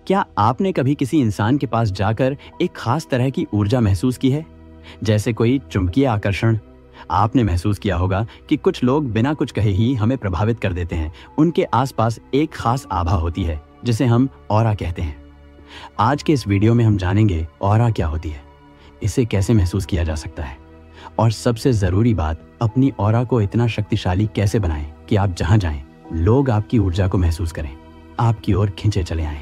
क्या आपने कभी किसी इंसान के पास जाकर एक खास तरह की ऊर्जा महसूस की है, जैसे कोई चुंबकीय आकर्षण? आपने महसूस किया होगा कि कुछ लोग बिना कुछ कहे ही हमें प्रभावित कर देते हैं। उनके आसपास एक खास आभा होती है जिसे हम ऑरा कहते हैं। आज के इस वीडियो में हम जानेंगे ऑरा क्या होती है, इसे कैसे महसूस किया जा सकता है, और सबसे जरूरी बात, अपनी ऑरा को इतना शक्तिशाली कैसे बनाएं कि आप जहां जाएं लोग आपकी ऊर्जा को महसूस करें, आपकी ओर खींचे चले आएं।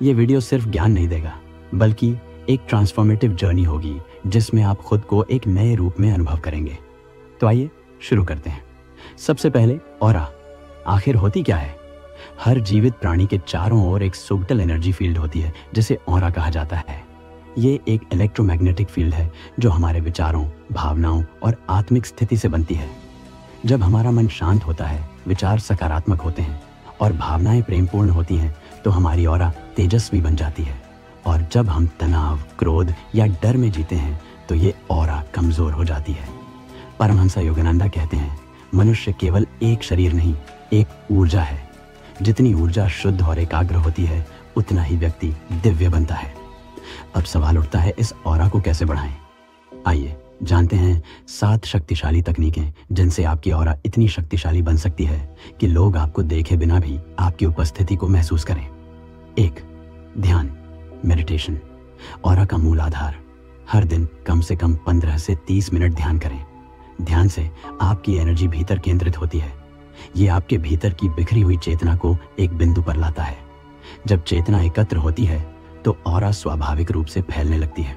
ये वीडियो सिर्फ ज्ञान नहीं देगा, बल्कि एक ट्रांसफॉर्मेटिव जर्नी होगी जिसमें आप खुद को एक नए रूप में अनुभव करेंगे। तो आइए शुरू करते हैं। सबसे पहले ऑरा आखिर होती क्या है? हर जीवित प्राणी के चारों ओर एक सुब्टल एनर्जी फील्ड होती है जिसे ऑरा कहा जाता है। ये एक इलेक्ट्रोमैग्नेटिक फील्ड है जो हमारे विचारों, भावनाओं और आत्मिक स्थिति से बनती है। जब हमारा मन शांत होता है, विचार सकारात्मक होते हैं और भावनाएं प्रेमपूर्ण होती हैं, तो हमारी ऑरा तेजस्वी बन जाती है। और जब हम तनाव, क्रोध या डर में जीते हैं तो ये ऑरा कमजोर हो जाती है। परमहंस योगानंदा कहते हैं, मनुष्य केवल एक शरीर नहीं, एक ऊर्जा है। जितनी ऊर्जा शुद्ध और एकाग्र होती है, उतना ही व्यक्ति दिव्य बनता है। अब सवाल उठता है, इस ऑरा को कैसे बढ़ाएं? आइए जानते हैं 7 शक्तिशाली तकनीकें जिनसे आपकी ऑरा इतनी शक्तिशाली बन सकती है कि लोग आपको देखे बिना भी आपकी उपस्थिति को महसूस करें। 1. ध्यान, मेडिटेशन। ऑरा का मूल आधार। हर दिन कम से कम 15 से 30 मिनट ध्यान करें। ध्यान से आपकी एनर्जी भीतर केंद्रित होती है। ये आपके भीतर की बिखरी हुई चेतना को एक बिंदु पर लाता है। जब चेतना एकत्र होती है तो ऑरा स्वाभाविक रूप से फैलने लगती है।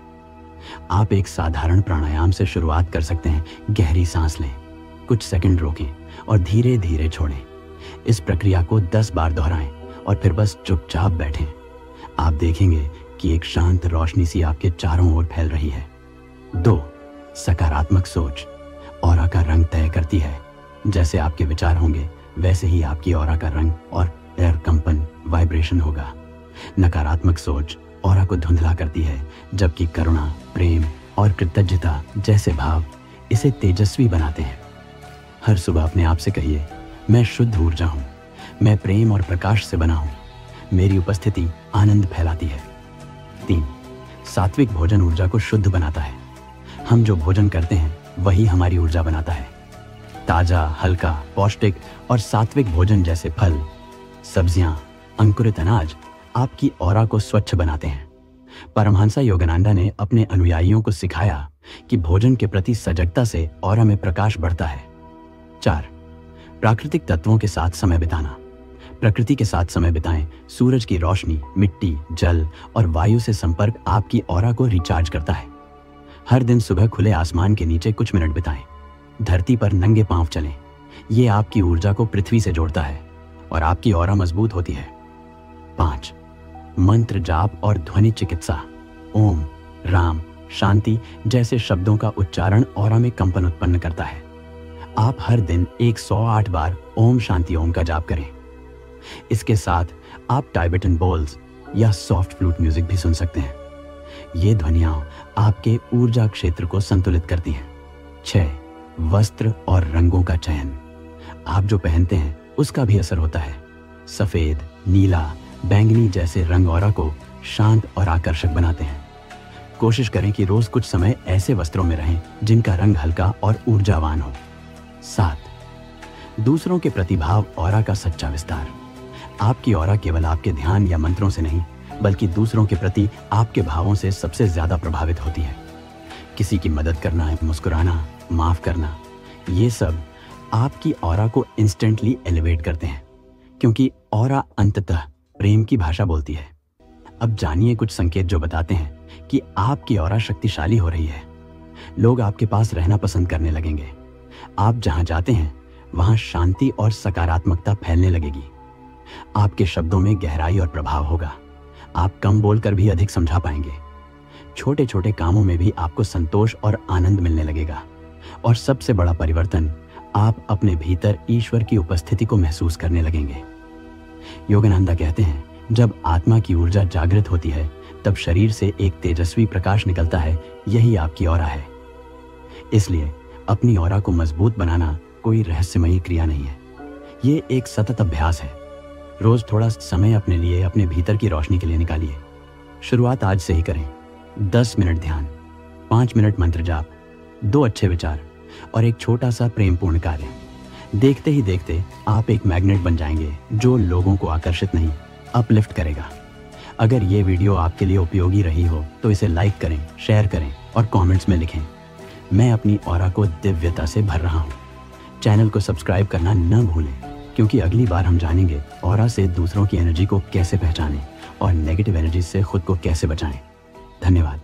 आप एक साधारण प्राणायाम से शुरुआत कर सकते हैं। गहरी सांस लें, कुछ सेकंड रोकें और धीरे धीरे छोड़ें। इस प्रक्रिया को 10 बार दोहराएं और फिर बस चुपचाप बैठें। आप देखेंगे कि एक शांत रोशनी सी आपके चारों ओर फैल रही है। 2. सकारात्मक सोच। ऑरा का रंग तय करती है। जैसे आपके विचार होंगे, वैसे ही आपकी ऑरा का रंग और एयर कंपन, वाइब्रेशन होगा। नकारात्मक सोच ऑरा को धुंधला करती है, जबकि करुणा, प्रेम और कृतज्ञता जैसे भाव इसे तेजस्वी बनाते हैं। हर सुबह अपने आप से कहिए, मैं शुद्ध ऊर्जा हूँ, मैं प्रेम और प्रकाश से बना हूँ, मेरी उपस्थिति आनंद फैलाती है। 3. सात्विक भोजन ऊर्जा को शुद्ध बनाता है। हम जो भोजन करते हैं वही हमारी ऊर्जा बनाता है। ताजा, हल्का, पौष्टिक और सात्विक भोजन जैसे फल, सब्जियां, अंकुरित अनाज आपकी ऑरा को स्वच्छ बनाते हैं। परमहंस योगानंदा ने अपने अनुयायियों को सिखाया कि भोजन के प्रति सजगता से ऑरा में प्रकाश बढ़ता है। 4. प्राकृतिक तत्वों के साथ समय बिताना। प्रकृति के साथ समय बिताएं। सूरज की रोशनी, मिट्टी, जल और वायु से संपर्क आपकी ऑरा को रिचार्ज करता है। हर दिन सुबह खुले आसमान के नीचे कुछ मिनट बिताएं। धरती पर नंगे पांव चलें। ये आपकी ऊर्जा को पृथ्वी से जोड़ता है और आपकी ऑरा मजबूत होती है। 5. मंत्र जाप और ध्वनि चिकित्सा। ओम, राम, शांति जैसे शब्दों का उच्चारण ऑरा में कंपन उत्पन्न करता है। आप हर दिन 108 बार ओम शांति ओम का जाप करें। इसके साथ आप टाइबेटन बोल्स या सॉफ्ट फ्लूट म्यूजिक भी सुन सकते हैं। ये ध्वनियां आपके ऊर्जा क्षेत्र को संतुलित करती हैं। 6. वस्त्र और रंगों का चयन। आप जो पहनते हैं उसका भी असर होता है। सफेद, नीला, बैंगनी जैसे रंग ऑरा को शांत और आकर्षक बनाते हैं। कोशिश करें कि रोज कुछ समय ऐसे वस्त्रों में रहें जिनका रंग हल्का और ऊर्जावान हो। 7. दूसरों के प्रति भाव ऑरा का सच्चा विस्तार। आपकी ऑरा केवल आपके ध्यान या मंत्रों से नहीं, बल्कि दूसरों के प्रति आपके भावों से सबसे ज्यादा प्रभावित होती है। किसी की मदद करना, मुस्कुराना, माफ करना, ये सब आपकी ऑरा को इंस्टेंटली एलिवेट करते हैं, क्योंकि ऑरा अंततः प्रेम की भाषा बोलती है। अब जानिए कुछ संकेत जो बताते हैं कि आपकी ऑरा शक्तिशाली हो रही है। लोग आपके पास रहना पसंद करने लगेंगे। आप जहां जाते हैं वहां शांति और सकारात्मकता फैलने लगेगी। आपके शब्दों में गहराई और प्रभाव होगा। आप कम बोलकर भी अधिक समझा पाएंगे। छोटे छोटे कामों में भी आपको संतोष और आनंद मिलने लगेगा। और सबसे बड़ा परिवर्तन, आप अपने भीतर ईश्वर की उपस्थिति को महसूस करने लगेंगे। योगानंदा कहते हैं, जब आत्मा की ऊर्जा जागृत होती है तब शरीर से एक तेजस्वी प्रकाश निकलता है। यही आपकी ऑरा है। इसलिए अपनी ऑरा को मजबूत बनाना कोई रहस्यमयी क्रिया नहीं है, ये एक सतत अभ्यास है। रोज थोड़ा समय अपने लिए, अपने भीतर की रोशनी के लिए निकालिए। शुरुआत आज से ही करें। 10 मिनट ध्यान, 5 मिनट मंत्र जाप, 2 अच्छे विचार और एक छोटा सा प्रेमपूर्ण कार्य। देखते ही देखते आप एक मैग्नेट बन जाएंगे जो लोगों को आकर्षित नहीं, अपलिफ्ट करेगा। अगर ये वीडियो आपके लिए उपयोगी रही हो तो इसे लाइक करें, शेयर करें और कमेंट्स में लिखें, मैं अपनी ऑरा को दिव्यता से भर रहा हूँ। चैनल को सब्सक्राइब करना न भूलें, क्योंकि अगली बार हम जानेंगे ऑरा से दूसरों की एनर्जी को कैसे पहचानें और नेगेटिव एनर्जी से खुद को कैसे बचाएं। धन्यवाद।